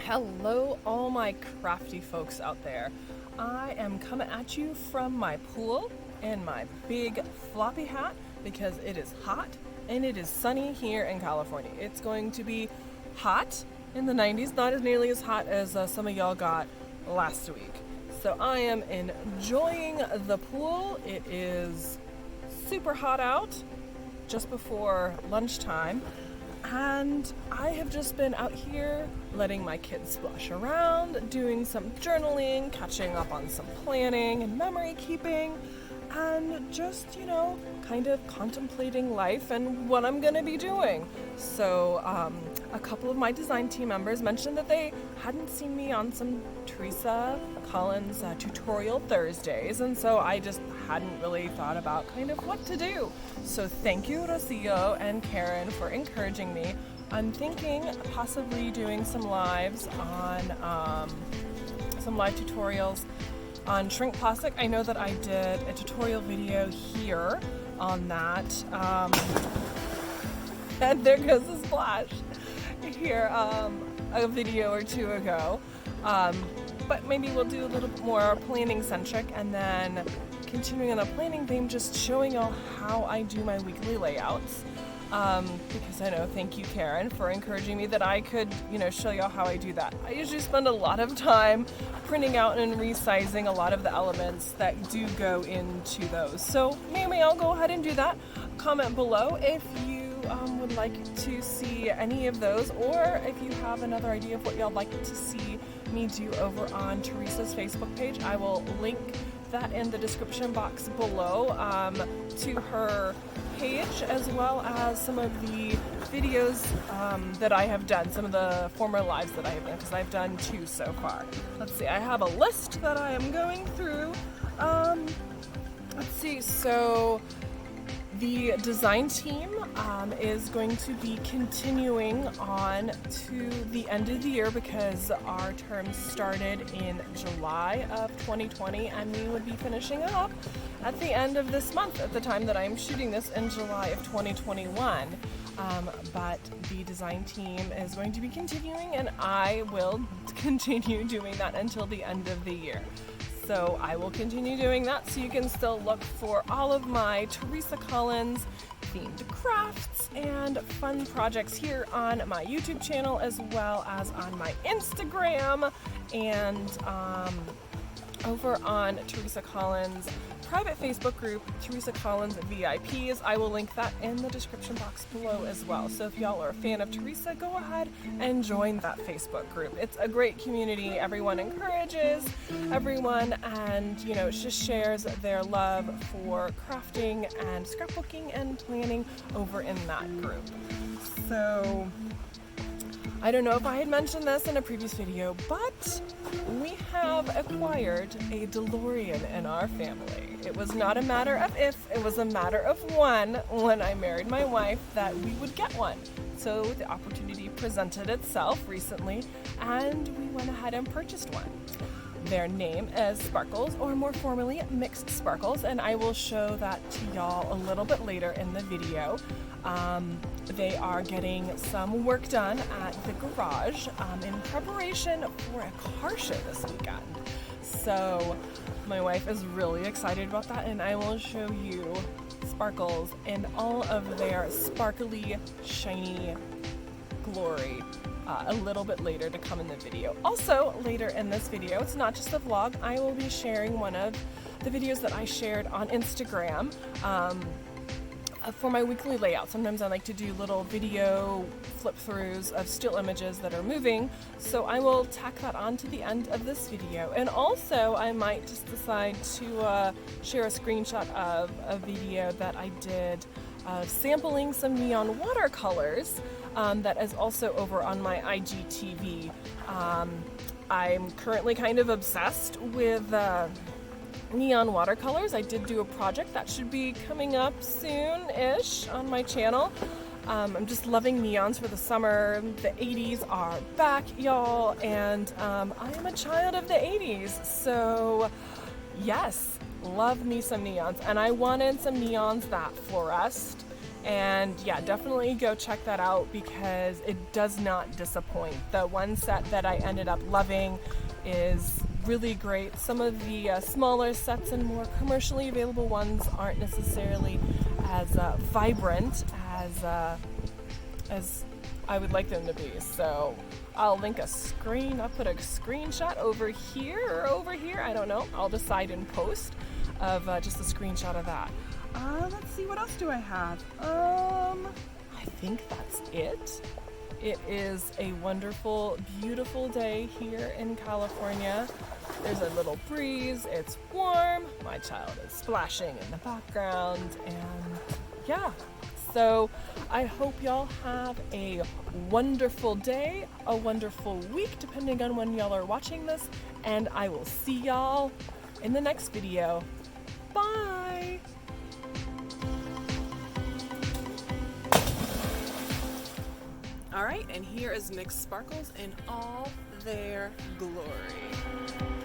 Hello, all my crafty folks out there. I am coming at you from my pool in my big floppy hat because it is hot and it is sunny here in California. It's going to be hot in the 90s, not as nearly as hot as some of y'all got last week. So I am enjoying the pool. It is super hot out just before lunchtime. And I have just been out here letting my kids splash around, doing some journaling, catching up on some planning and memory keeping, and just, kind of contemplating life and what I'm going to be doing. So a couple of my design team members mentioned that they hadn't seen me on some Teresa Collins tutorial Thursdays, and so I just hadn't really thought about kind of what to do. So thank you, Rocio and Karen, for encouraging me. I'm thinking possibly doing some lives on some live tutorials on shrink plastic. I know that I did a tutorial video here on that. And there goes the splash here a video or two ago. But maybe we'll do a little bit more planning centric, and then continuing on the planning theme, just showing y'all how I do my weekly layouts. Because I know, thank you, Karen, for encouraging me that I could, show y'all how I do that. I usually spend a lot of time printing out and resizing a lot of the elements that do go into those. So maybe I'll go ahead and do that. Comment below if you would like to see any of those, or if you have another idea of what y'all like to see me do over on Teresa's Facebook page. I will link that in the description box below to her page, as well as some of the videos that I have done, some of the former lives that I have done, because I've done 2 so far. Let's see, I have a list that I am going through. Let's see, so the design team is going to be continuing on to the end of the year, because our term started in July of 2020 and we would be finishing up at the end of this month at the time that I'm shooting this in July of 2021. But the design team is going to be continuing, and I will continue doing that until the end of the year. So I will continue doing that, so you can still look for all of my Teresa Collins themed crafts and fun projects here on my YouTube channel, as well as on my Instagram and over on Teresa Collins' private Facebook group, Teresa Collins VIPs. I will link that in the description box below as well. So if y'all are a fan of Teresa, go ahead and join that Facebook group. It's a great community. Everyone encourages everyone, and just shares their love for crafting and scrapbooking and planning over in that group. So I don't know if I had mentioned this in a previous video, but we have acquired a DeLorean in our family. It was not a matter of if, it was a matter of when I married my wife, that we would get one. So the opportunity presented itself recently, and we went ahead and purchased one. Their name is Sparkles, or more formally Mixed Sparkles, and I will show that to y'all a little bit later in the video. They are getting some work done at the garage in preparation for a car show this weekend. So my wife is really excited about that, and I will show you Sparkles in all of their sparkly, shiny glory a little bit later to come in the video. Also, later in this video, it's not just a vlog, I will be sharing one of the videos that I shared on Instagram for my weekly layout. Sometimes I like to do little video flip-throughs of still images that are moving, so I will tack that on to the end of this video. And also, I might just decide to share a screenshot of a video that I did sampling some neon watercolors that is also over on my IGTV. I'm currently kind of obsessed with neon watercolors. I did do a project that should be coming up soon-ish on my channel. I'm just loving neons for the summer. The 80s are back, y'all, and I am a child of the 80s, so yes, love me some neons. And I wanted some neons that fluoresced And yeah, definitely go check that out because it does not disappoint. The one set that I ended up loving is really great. Some of the smaller sets and more commercially available ones aren't necessarily as vibrant as I would like them to be. So I'll link a screen. I'll put a screenshot over here or over here. I don't know. I'll decide in post of just a screenshot of that. Let's see, what else do I have? I think that's it. It is a wonderful, beautiful day here in California. There's a little breeze, it's warm, my child is splashing in the background, and yeah. So I hope y'all have a wonderful day, a wonderful week, depending on when y'all are watching this, and I will see y'all in the next video. Bye! All right, and here is mixed sparkles in all their glory.